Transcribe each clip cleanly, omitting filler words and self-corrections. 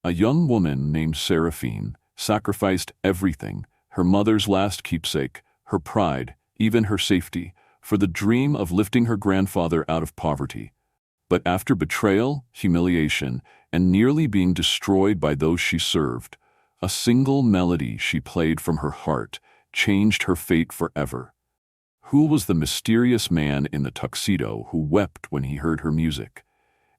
A young woman named Seraphine sacrificed everything, her mother's last keepsake, her pride, even her safety, for the dream of lifting her grandfather out of poverty. But after betrayal, humiliation, and nearly being destroyed by those she served, a single melody she played from her heart changed her fate forever. Who was the mysterious man in the tuxedo who wept when he heard her music?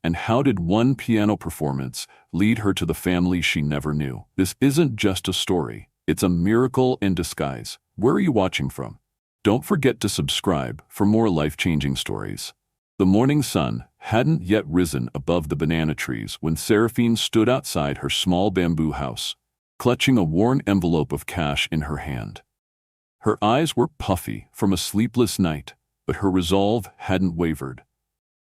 And how did one piano performance lead her to the family she never knew? This isn't just a story, it's a miracle in disguise. Where are you watching from? Don't forget to subscribe for more life-changing stories. The morning sun hadn't yet risen above the banana trees when Seraphine stood outside her small bamboo house, clutching a worn envelope of cash in her hand. Her eyes were puffy from a sleepless night, but her resolve hadn't wavered.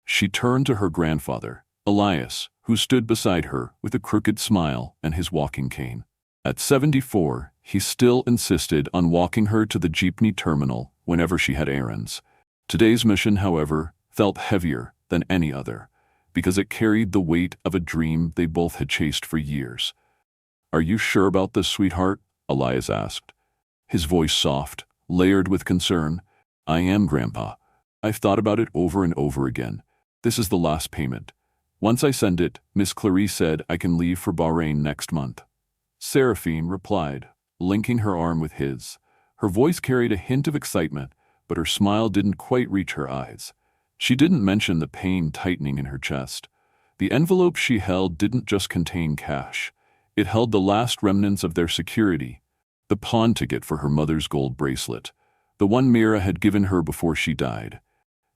She turned to her grandfather, Elias, who stood beside her with a crooked smile and his walking cane. At 74, he still insisted on walking her to the jeepney terminal whenever she had errands. Today's mission, however, felt heavier than any other, because it carried the weight of a dream they both had chased for years. "Are you sure about this, sweetheart?" Elias asked, his voice soft, layered with concern. "I am, Grandpa. I've thought about it over and over again. This is the last payment. Once I send it, Miss Clarice said I can leave for Bahrain next month." Seraphine replied, linking her arm with his. Her voice carried a hint of excitement, but her smile didn't quite reach her eyes. She didn't mention the pain tightening in her chest. The envelope she held didn't just contain cash. It held the last remnants of their security, the pawn ticket for her mother's gold bracelet, the one Mira had given her before she died.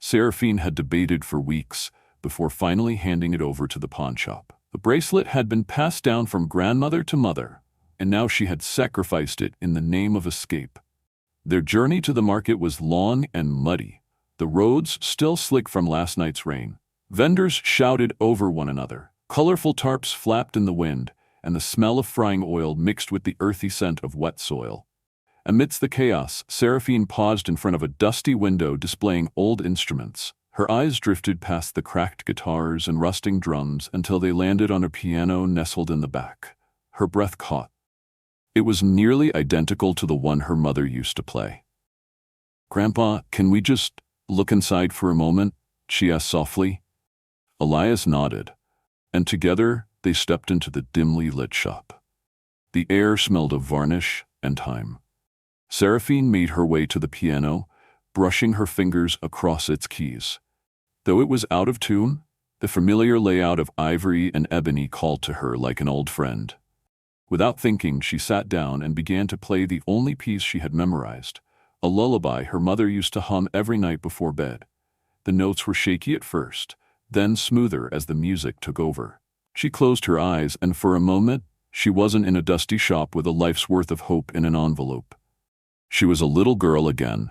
Seraphine had debated for weeks before finally handing it over to the pawnshop. The bracelet had been passed down from grandmother to mother, and now she had sacrificed it in the name of escape. Their journey to the market was long and muddy, the roads still slick from last night's rain. Vendors shouted over one another, colorful tarps flapped in the wind, and the smell of frying oil mixed with the earthy scent of wet soil. Amidst the chaos, Seraphine paused in front of a dusty window displaying old instruments. Her eyes drifted past the cracked guitars and rusting drums until they landed on a piano nestled in the back. Her breath caught. It was nearly identical to the one her mother used to play. "Grandpa, can we just look inside for a moment?" she asked softly. Elias nodded, and together they stepped into the dimly lit shop. The air smelled of varnish and time. Seraphine made her way to the piano, brushing her fingers across its keys. Though it was out of tune, the familiar layout of ivory and ebony called to her like an old friend. Without thinking, she sat down and began to play the only piece she had memorized, a lullaby her mother used to hum every night before bed. The notes were shaky at first, then smoother as the music took over. She closed her eyes, and for a moment, she wasn't in a dusty shop with a life's worth of hope in an envelope. She was a little girl again,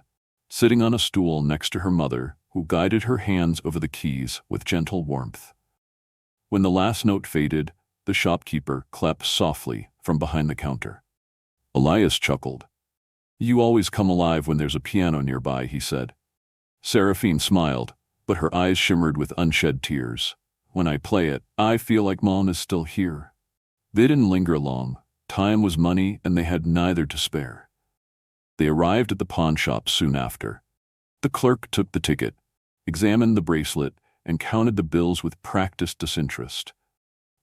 sitting on a stool next to her mother, who guided her hands over the keys with gentle warmth. When the last note faded, the shopkeeper clapped softly from behind the counter. Elias chuckled. "You always come alive when there's a piano nearby," he said. Seraphine smiled, but her eyes shimmered with unshed tears. "When I play it, I feel like Mom is still here." They didn't linger long. Time was money, and they had neither to spare. They arrived at the pawn shop soon after. The clerk took the ticket, examined the bracelet, and counted the bills with practiced disinterest.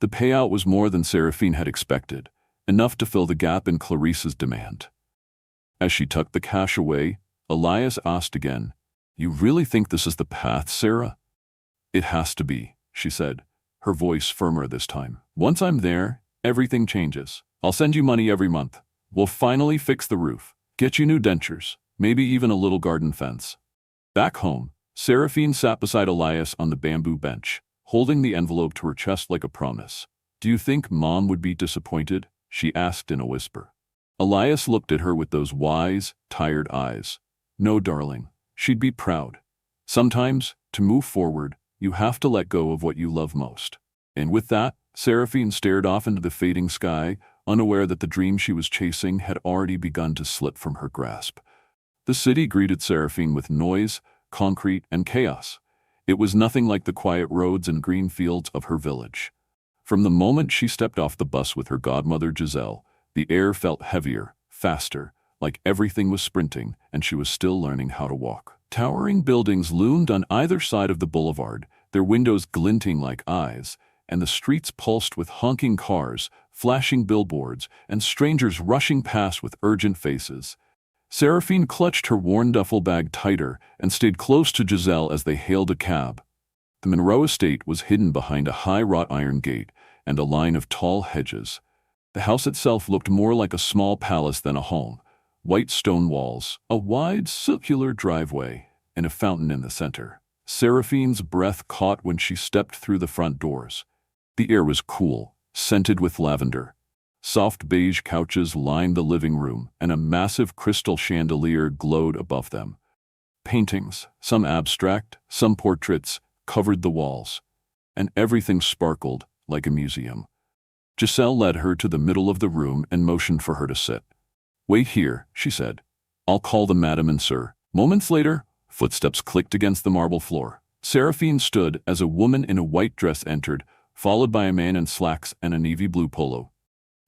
The payout was more than Seraphine had expected, enough to fill the gap in Clarice's demand. As she tucked the cash away, Elias asked again, "You really think this is the path, Sarah?" "It has to be," she said, her voice firmer this time. "Once I'm there, everything changes. I'll send you money every month. We'll finally fix the roof, get you new dentures, maybe even a little garden fence." Back home, Seraphine sat beside Elias on the bamboo bench, holding the envelope to her chest like a promise. "Do you think Mom would be disappointed?" she asked in a whisper. Elias looked at her with those wise, tired eyes. "No, darling. She'd be proud. Sometimes, to move forward, you have to let go of what you love most." And with that, Seraphine stared off into the fading sky, unaware that the dream she was chasing had already begun to slip from her grasp. The city greeted Seraphine with noise, concrete, and chaos. It was nothing like the quiet roads and green fields of her village. From the moment she stepped off the bus with her godmother Giselle, the air felt heavier, faster, like everything was sprinting, and she was still learning how to walk. Towering buildings loomed on either side of the boulevard, their windows glinting like eyes, and the streets pulsed with honking cars, flashing billboards, and strangers rushing past with urgent faces. Seraphine clutched her worn duffel bag tighter and stayed close to Giselle as they hailed a cab. The Monroe estate was hidden behind a high wrought iron gate and a line of tall hedges. The house itself looked more like a small palace than a home. White stone walls, a wide circular driveway, and a fountain in the center. Seraphine's breath caught when she stepped through the front doors. The air was cool, scented with lavender. Soft beige couches lined the living room, and a massive crystal chandelier glowed above them. Paintings, some abstract, some portraits, covered the walls, and everything sparkled like a museum. Giselle led her to the middle of the room and motioned for her to sit. "Wait here," she said. "I'll call the madam and sir." Moments later, footsteps clicked against the marble floor. Seraphine stood as a woman in a white dress entered, followed by a man in slacks and a navy blue polo.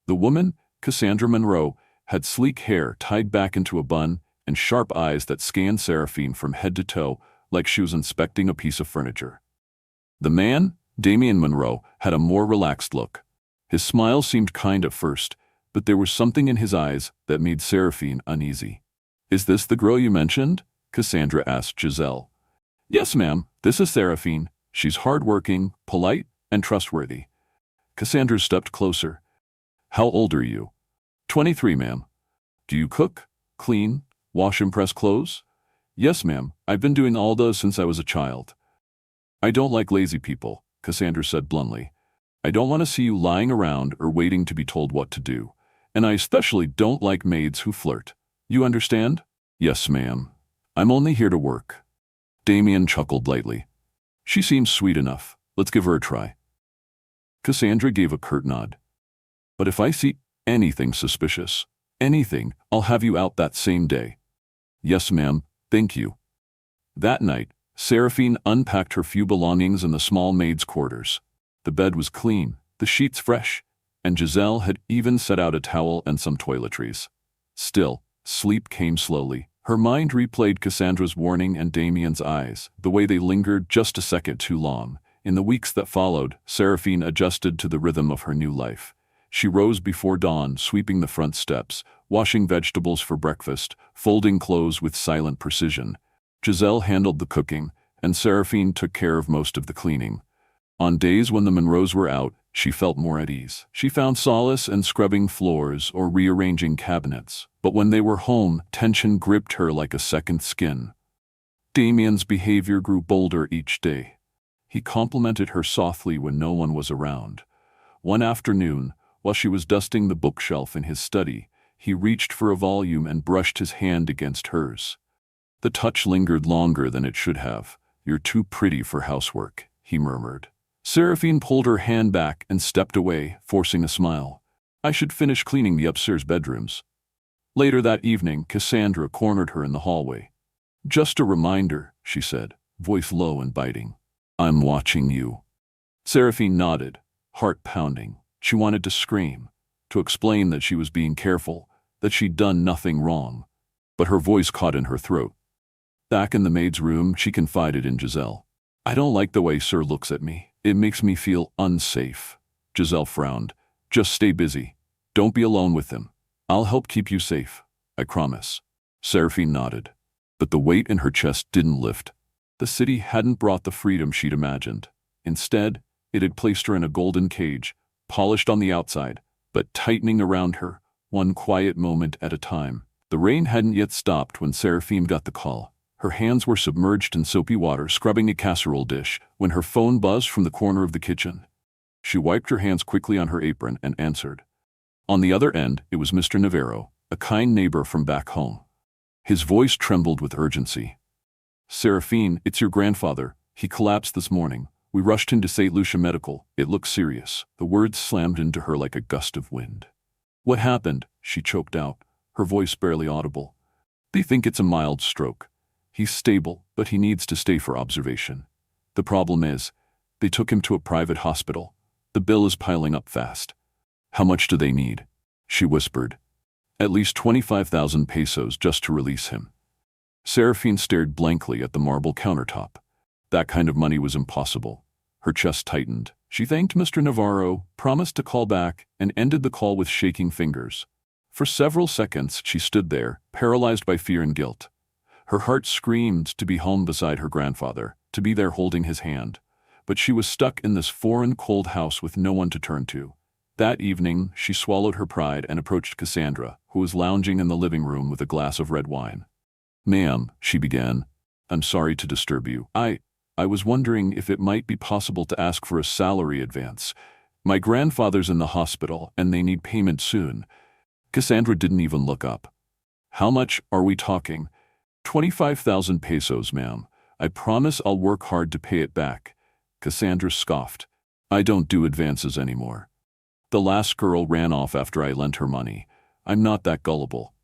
The woman, Cassandra Monroe, had sleek hair tied back into a bun and sharp eyes that scanned Seraphine from head to toe like she was inspecting a piece of furniture. The man, Damien Monroe, had a more relaxed look. His smile seemed kind at first, but there was something in his eyes that made Seraphine uneasy. "Is this the girl you mentioned?" Cassandra asked Giselle. "Yes, ma'am, this is Seraphine. She's hard-working, polite, and trustworthy." Cassandra stepped closer. "How old are you?" 23, ma'am." "Do you cook, clean, wash and press clothes?" "Yes, ma'am. I've been doing all those since I was a child." "I don't like lazy people," Cassandra said bluntly. "I don't want to see you lying around or waiting to be told what to do. And I especially don't like maids who flirt. You understand?" "Yes, ma'am. I'm only here to work." Damien chuckled lightly. "She seems sweet enough. Let's give her a try." Cassandra gave a curt nod. "But if I see anything suspicious, anything, I'll have you out that same day." "Yes, ma'am. Thank you." That night, Seraphine unpacked her few belongings in the small maid's quarters. The bed was clean, the sheets fresh, and Giselle had even set out a towel and some toiletries. Still, sleep came slowly. Her mind replayed Cassandra's warning and Damien's eyes, the way they lingered just a second too long. In the weeks that followed, Seraphine adjusted to the rhythm of her new life. She rose before dawn, sweeping the front steps, washing vegetables for breakfast, folding clothes with silent precision. Giselle handled the cooking, and Seraphine took care of most of the cleaning. On days when the Monroes were out, she felt more at ease. She found solace in scrubbing floors or rearranging cabinets. But when they were home, tension gripped her like a second skin. Damien's behavior grew bolder each day. He complimented her softly when no one was around. One afternoon, while she was dusting the bookshelf in his study, he reached for a volume and brushed his hand against hers. The touch lingered longer than it should have. "You're too pretty for housework," he murmured. Seraphine pulled her hand back and stepped away, forcing a smile. "I should finish cleaning the upstairs bedrooms." Later that evening, Cassandra cornered her in the hallway. "Just a reminder," she said, voice low and biting. "I'm watching you." Seraphine nodded, heart pounding. She wanted to scream, to explain that she was being careful, that she'd done nothing wrong. But her voice caught in her throat. Back in the maid's room, she confided in Giselle. "I don't like the way Sir looks at me. It makes me feel unsafe." Giselle frowned. "Just stay busy. Don't be alone with him. I'll help keep you safe. I promise." Seraphine nodded. But the weight in her chest didn't lift. The city hadn't brought the freedom she'd imagined. Instead, it had placed her in a golden cage, polished on the outside, but tightening around her, one quiet moment at a time. The rain hadn't yet stopped when Seraphine got the call. Her hands were submerged in soapy water, scrubbing a casserole dish, when her phone buzzed from the corner of the kitchen. She wiped her hands quickly on her apron and answered. On the other end, it was Mr. Navarro, a kind neighbor from back home. His voice trembled with urgency. "Seraphine, it's your grandfather. He collapsed this morning. We rushed him to St. Lucia Medical. It looks serious." The words slammed into her like a gust of wind. "What happened?" she choked out, her voice barely audible. "They think it's a mild stroke. He's stable, but he needs to stay for observation. The problem is, they took him to a private hospital. The bill is piling up fast. How much do they need? She whispered. At least 25,000 pesos just to release him. Seraphine stared blankly at the marble countertop. That kind of money was impossible. Her chest tightened. She thanked Mr. Navarro, promised to call back, and ended the call with shaking fingers. For several seconds, she stood there, paralyzed by fear and guilt. Her heart screamed to be home beside her grandfather, to be there holding his hand. But she was stuck in this foreign, cold house with no one to turn to. That evening, she swallowed her pride and approached Cassandra, who was lounging in the living room with a glass of red wine. "Ma'am," she began, "I'm sorry to disturb you. I was wondering if it might be possible to ask for a salary advance. My grandfather's in the hospital, and they need payment soon." Cassandra didn't even look up. "How much are we talking?" 25,000 pesos, ma'am. I promise I'll work hard to pay it back." Cassandra scoffed. "I don't do advances anymore. The last girl ran off after I lent her money. I'm not that gullible."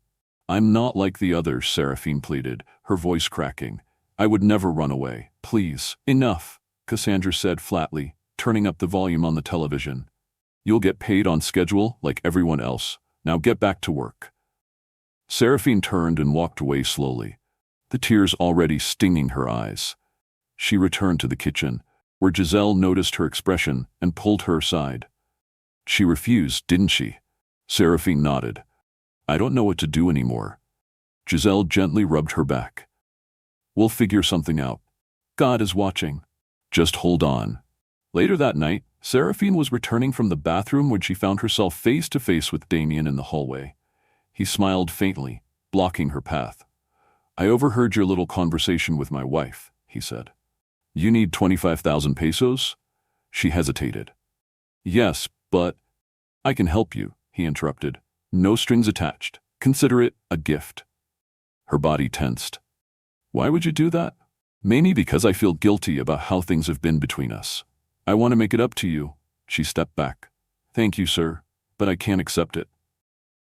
"I'm not like the others," Seraphine pleaded, her voice cracking. "I would never run away. Please." "Enough," Cassandra said flatly, turning up the volume on the television. "You'll get paid on schedule like everyone else. Now get back to work." Seraphine turned and walked away slowly, the tears already stinging her eyes. She returned to the kitchen, where Giselle noticed her expression and pulled her aside. "She refused, didn't she?" Seraphine nodded. "I don't know what to do anymore." Giselle gently rubbed her back. "We'll figure something out. God is watching. Just hold on." Later that night, Seraphine was returning from the bathroom when she found herself face to face with Damien in the hallway. He smiled faintly, blocking her path. "I overheard your little conversation with my wife," he said. "You need 25,000 pesos?" She hesitated. "Yes, but—" "I can help you," he interrupted. "No strings attached. Consider it a gift." Her body tensed. "Why would you do that?" "Mainly because I feel guilty about how things have been between us. I want to make it up to you." She stepped back. "Thank you, sir, but I can't accept it."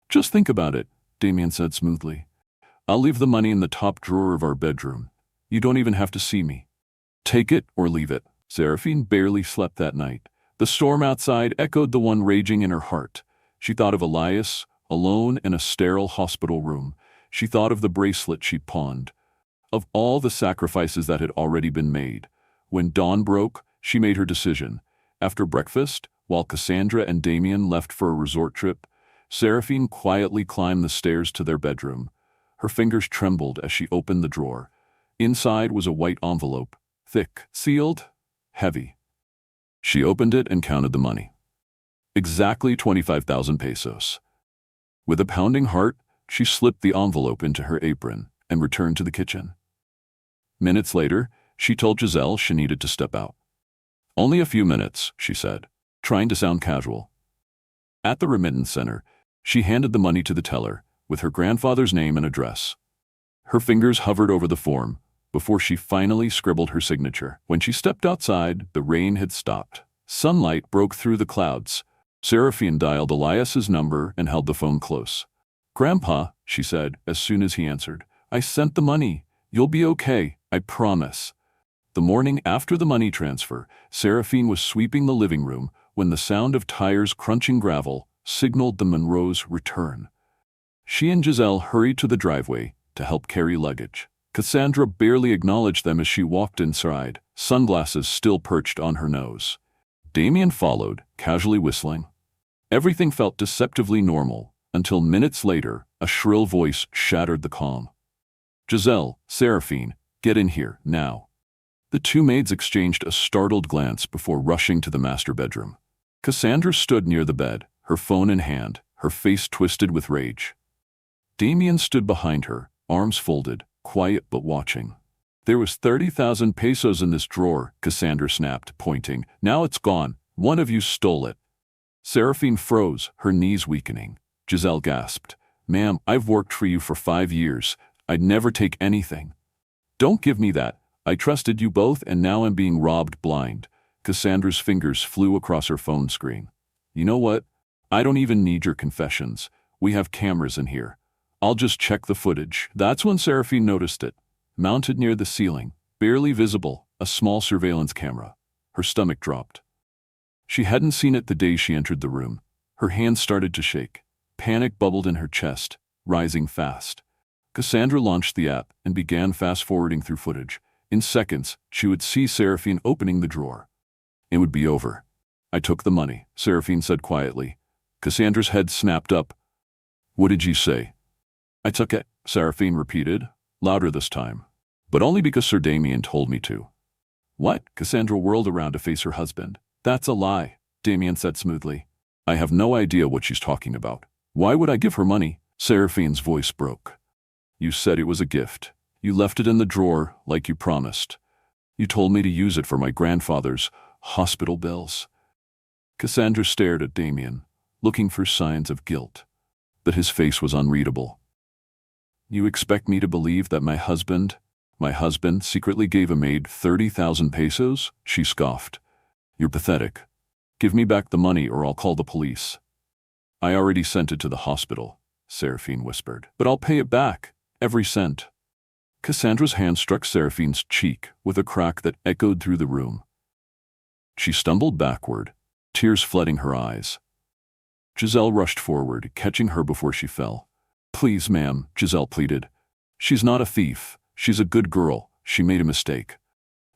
"Just think about it," Damien said smoothly. "I'll leave the money in the top drawer of our bedroom. You don't even have to see me. Take it or leave it." Seraphine barely slept that night. The storm outside echoed the one raging in her heart. She thought of Elias, alone in a sterile hospital room. She thought of the bracelet she'd pawned, of all the sacrifices that had already been made. When dawn broke, she made her decision. After breakfast, while Cassandra and Damien left for a resort trip, Seraphine quietly climbed the stairs to their bedroom. Her fingers trembled as she opened the drawer. Inside was a white envelope, thick, sealed, heavy. She opened it and counted the money. Exactly 25,000 pesos. With a pounding heart, she slipped the envelope into her apron and returned to the kitchen. Minutes later, she told Giselle she needed to step out. "Only a few minutes," she said, trying to sound casual. At the remittance center, she handed the money to the teller, with her grandfather's name and address. Her fingers hovered over the form before she finally scribbled her signature. When she stepped outside, the rain had stopped. Sunlight broke through the clouds. Seraphine dialed Elias's number and held the phone close. "Grandpa," she said as soon as he answered, "I sent the money. You'll be okay, I promise." The morning after the money transfer, Seraphine was sweeping the living room when the sound of tires crunching gravel signaled the Monroes' return. She and Giselle hurried to the driveway to help carry luggage. Cassandra barely acknowledged them as she walked inside, sunglasses still perched on her nose. Damien followed, casually whistling. Everything felt deceptively normal, until minutes later, a shrill voice shattered the calm. "Giselle, Seraphine, get in here, now." The two maids exchanged a startled glance before rushing to the master bedroom. Cassandra stood near the bed, her phone in hand, her face twisted with rage. Damien stood behind her, arms folded, quiet but watching. "There was 30,000 pesos in this drawer," Cassandra snapped, pointing. "Now it's gone. One of you stole it." Seraphine froze, her knees weakening. Giselle gasped. "Ma'am, I've worked for you for 5 years. I'd never take anything." "Don't give me that. I trusted you both and now I'm being robbed blind." Cassandra's fingers flew across her phone screen. "You know what? I don't even need your confessions. We have cameras in here. I'll just check the footage." That's when Seraphine noticed it. Mounted near the ceiling, barely visible, a small surveillance camera. Her stomach dropped. She hadn't seen it the day she entered the room. Her hands started to shake. Panic bubbled in her chest, rising fast. Cassandra launched the app and began fast-forwarding through footage. In seconds, she would see Seraphine opening the drawer. It would be over. I took the money, Seraphine said quietly. Cassandra's head snapped up. What did you say? I took it, Seraphine repeated, louder this time. But only because Sir Damien told me to. What? Cassandra whirled around to face her husband. That's a lie, Damien said smoothly. I have no idea what she's talking about. Why would I give her money? Seraphine's voice broke. You said it was a gift. You left it in the drawer like you promised. You told me to use it for my grandfather's hospital bills. Cassandra stared at Damien, looking for signs of guilt. But his face was unreadable. You expect me to believe that my husband secretly gave a maid 30,000 pesos? She scoffed. You're pathetic. Give me back the money or I'll call the police. I already sent it to the hospital, Seraphine whispered. But I'll pay it back, every cent. Cassandra's hand struck Seraphine's cheek with a crack that echoed through the room. She stumbled backward, tears flooding her eyes. Giselle rushed forward, catching her before she fell. Please, ma'am, Giselle pleaded. She's not a thief. She's a good girl. She made a mistake.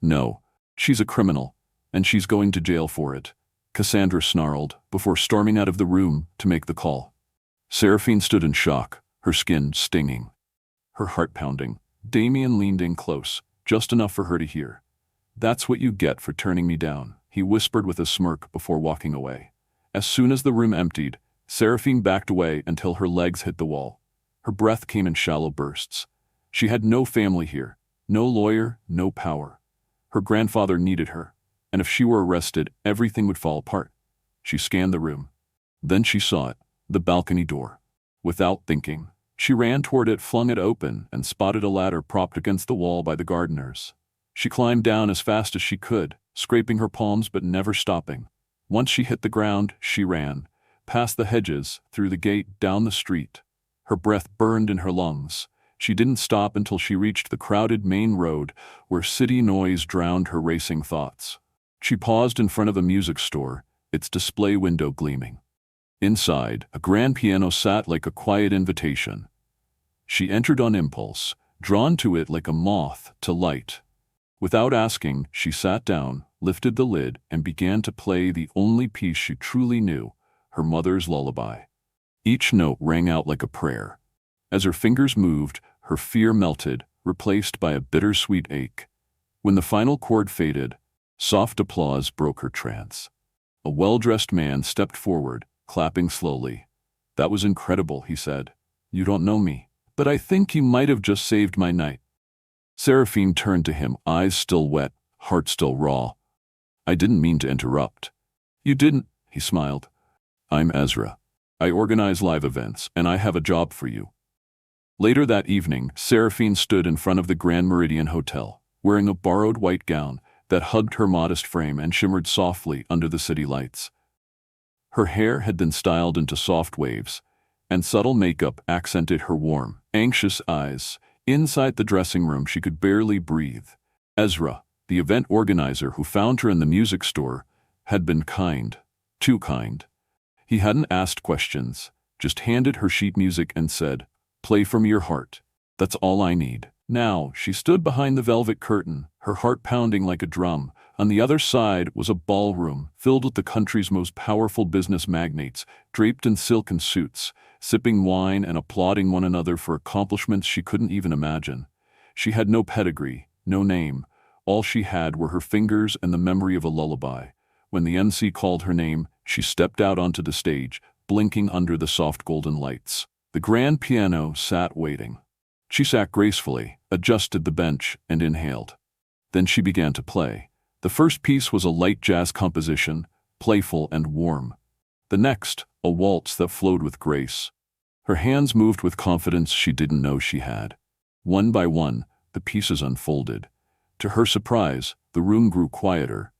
No, she's a criminal, and she's going to jail for it, Cassandra snarled before storming out of the room to make the call. Seraphine stood in shock, her skin stinging, her heart pounding. Damien leaned in close, just enough for her to hear. That's what you get for turning me down, he whispered with a smirk before walking away. As soon as the room emptied, Seraphine backed away until her legs hit the wall. Her breath came in shallow bursts. She had no family here, no lawyer, no power. Her grandfather needed her, and if she were arrested, everything would fall apart. She scanned the room. Then she saw it, the balcony door. Without thinking, she ran toward it, flung it open, and spotted a ladder propped against the wall by the gardeners. She climbed down as fast as she could, scraping her palms but never stopping. Once she hit the ground, she ran, past the hedges, through the gate, down the street. Her breath burned in her lungs. She didn't stop until she reached the crowded main road where city noise drowned her racing thoughts. She paused in front of a music store, its display window gleaming. Inside, a grand piano sat like a quiet invitation. She entered on impulse, drawn to it like a moth to light. Without asking, she sat down, lifted the lid, and began to play the only piece she truly knew, her mother's lullaby. Each note rang out like a prayer. As her fingers moved, her fear melted, replaced by a bittersweet ache. When the final chord faded, soft applause broke her trance. A well-dressed man stepped forward, clapping slowly. That was incredible, he said. You don't know me, but I think you might have just saved my night. Seraphine turned to him, eyes still wet, heart still raw. I didn't mean to interrupt. You didn't, he smiled. I'm Ezra. I organize live events, and I have a job for you. Later that evening, Seraphine stood in front of the Grand Meridian Hotel, wearing a borrowed white gown that hugged her modest frame and shimmered softly under the city lights. Her hair had been styled into soft waves, and subtle makeup accented her warm, anxious eyes. Inside the dressing room, she could barely breathe. Ezra, the event organizer who found her in the music store, had been kind, too kind. He hadn't asked questions, just handed her sheet music and said, "Play from your heart. That's all I need." Now, she stood behind the velvet curtain, her heart pounding like a drum. On the other side was a ballroom filled with the country's most powerful business magnates, draped in silken suits, sipping wine and applauding one another for accomplishments she couldn't even imagine. She had no pedigree, no name. All she had were her fingers and the memory of a lullaby. When the MC called her name, she stepped out onto the stage, blinking under the soft golden lights. The grand piano sat waiting. She sat gracefully, adjusted the bench, and inhaled. Then she began to play. The first piece was a light jazz composition, playful and warm. The next, a waltz that flowed with grace. Her hands moved with confidence she didn't know she had. One by one, the pieces unfolded. To her surprise, the room grew quieter.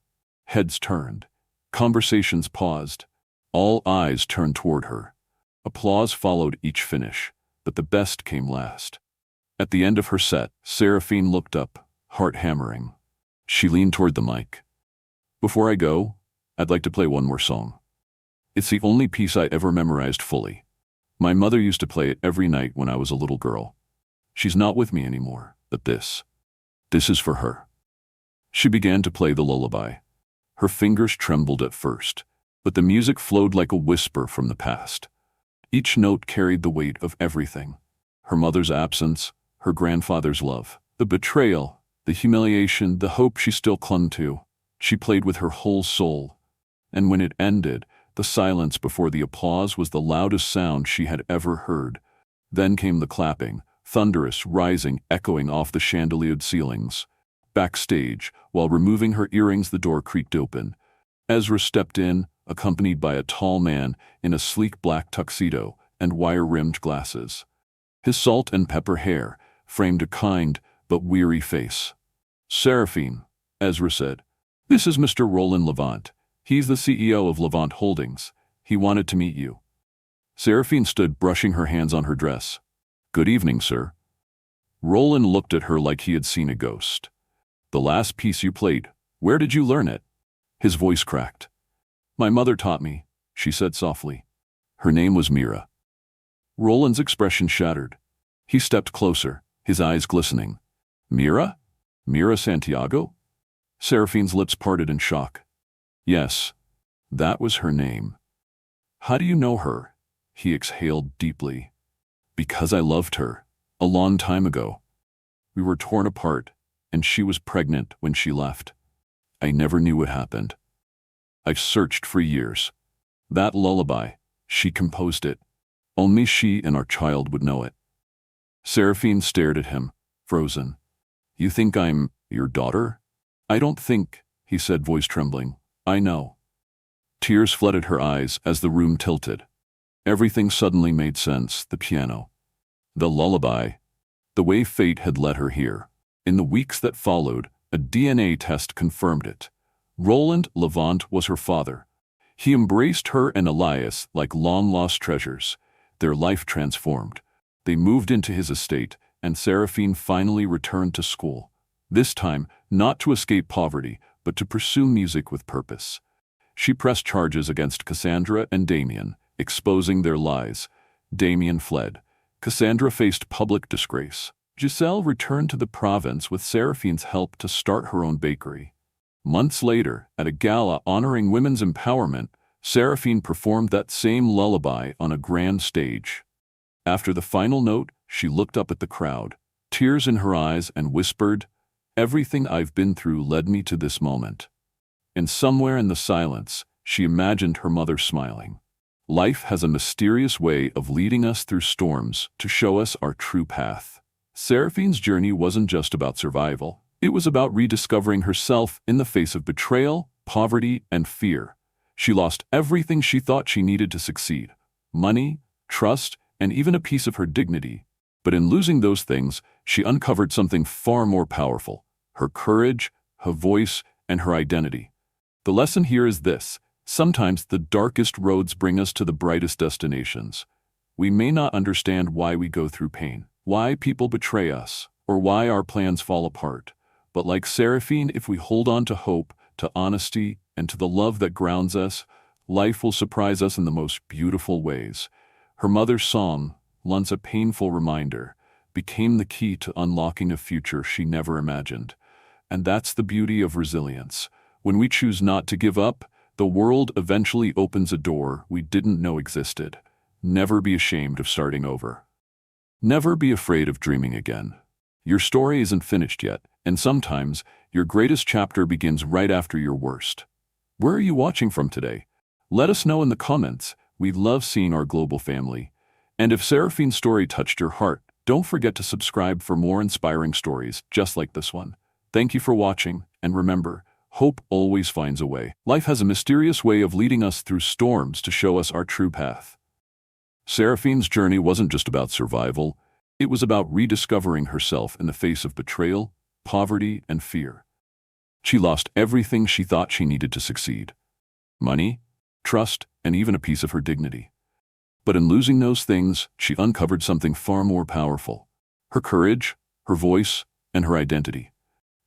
Heads turned. Conversations paused. All eyes turned toward her. Applause followed each finish, but the best came last. At the end of her set, Seraphine looked up, heart hammering. She leaned toward the mic. Before I go, I'd like to play one more song. It's the only piece I ever memorized fully. My mother used to play it every night when I was a little girl. She's not with me anymore, but this is for her." She began to play the lullaby. Her fingers trembled at first, but the music flowed like a whisper from the past. Each note carried the weight of everything: her mother's absence, her grandfather's love, the betrayal, the humiliation, the hope she still clung to. She played with her whole soul. And when it ended, the silence before the applause was the loudest sound she had ever heard. Then came the clapping, thunderous, rising, echoing off the chandeliered ceilings. Backstage, while removing her earrings, the door creaked open. Ezra stepped in, accompanied by a tall man in a sleek black tuxedo and wire-rimmed glasses. His salt and pepper hair framed a kind but weary face. "Seraphine," Ezra said, "this is Mr. Roland Levant. He's the CEO of Levant Holdings. He wanted to meet you." Seraphine stood, brushing her hands on her dress. "Good evening, sir." Roland looked at her like he had seen a ghost. "The last piece you played, where did you learn it?" His voice cracked. "My mother taught me," she said softly. "Her name was Mira." Roland's expression shattered. He stepped closer, his eyes glistening. "Mira? Mira Santiago?" Seraphine's lips parted in shock. "Yes, that was her name." "How do you know her?" He exhaled deeply. "Because I loved her, a long time ago. We were torn apart, and she was pregnant when she left. I never knew what happened. I searched for years. That lullaby, she composed it. Only she and our child would know it." Seraphine stared at him, frozen. "You think I'm your daughter?" "I don't think," he said, voice trembling. "I know." Tears flooded her eyes as the room tilted. Everything suddenly made sense: the piano, the lullaby, the way fate had led her here. In the weeks that followed, a DNA test confirmed it. Roland Levant was her father. He embraced her and Elias like long-lost treasures. Their life transformed. They moved into his estate, and Seraphine finally returned to school. This time, not to escape poverty, but to pursue music with purpose. She pressed charges against Cassandra and Damien, exposing their lies. Damien fled. Cassandra faced public disgrace. Giselle returned to the province with Seraphine's help to start her own bakery. Months later, at a gala honoring women's empowerment, Seraphine performed that same lullaby on a grand stage. After the final note, she looked up at the crowd, tears in her eyes, and whispered, "Everything I've been through led me to this moment." And somewhere in the silence, she imagined her mother smiling. Life has a mysterious way of leading us through storms to show us our true path. Seraphine's journey wasn't just about survival. It was about rediscovering herself in the face of betrayal, poverty, and fear. She lost everything she thought she needed to succeed: money, trust, and even a piece of her dignity. But in losing those things, she uncovered something far more powerful: her courage, her voice, and her identity. The lesson here is this: sometimes the darkest roads bring us to the brightest destinations. We may not understand why we go through pain, why people betray us, or why our plans fall apart. But like Seraphine, if we hold on to hope, to honesty, and to the love that grounds us, life will surprise us in the most beautiful ways. Her mother's song, once a painful reminder, became the key to unlocking a future she never imagined. And that's the beauty of resilience. When we choose not to give up, the world eventually opens a door we didn't know existed. Never be ashamed of starting over. Never be afraid of dreaming again. Your story isn't finished yet, and sometimes your greatest chapter begins right after your worst. Where are you watching from today? Let us know in the comments. We love seeing our global family. And if Seraphine's story touched your heart, don't forget to subscribe for more inspiring stories just like this one. Thank you for watching, and remember, hope always finds a way. Life has a mysterious way of leading us through storms to show us our true path. Seraphine's journey wasn't just about survival. It was about rediscovering herself in the face of betrayal, poverty, and fear. She lost everything she thought she needed to succeed: money, trust, and even a piece of her dignity. But in losing those things, she uncovered something far more powerful: her courage, her voice, and her identity.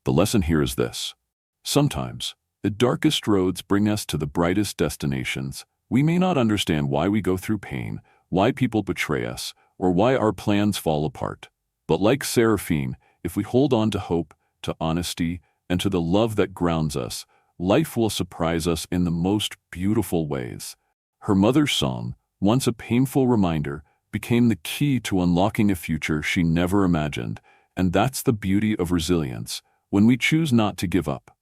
The lesson here is this: sometimes The darkest roads bring us to the brightest destinations. We may not understand why we go through pain, why people betray us, or why our plans fall apart. But like Seraphine, if we hold on to hope, to honesty, and to the love that grounds us, life will surprise us in the most beautiful ways. Her mother's song, once a painful reminder, became the key to unlocking a future she never imagined, and that's the beauty of resilience, when we choose not to give up.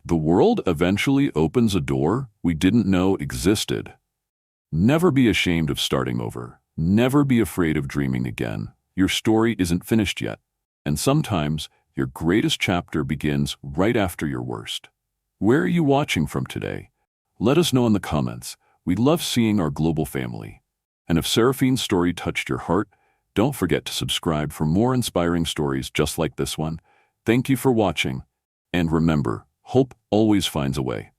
The world eventually opens a door we didn't know existed. Never be ashamed of starting over. Never be afraid of dreaming again. Your story isn't finished yet. And sometimes, your greatest chapter begins right after your worst. Where are you watching from today? Let us know in the comments. We love seeing our global family. And if Seraphine's story touched your heart, don't forget to subscribe for more inspiring stories just like this one. Thank you for watching. And remember, hope always finds a way.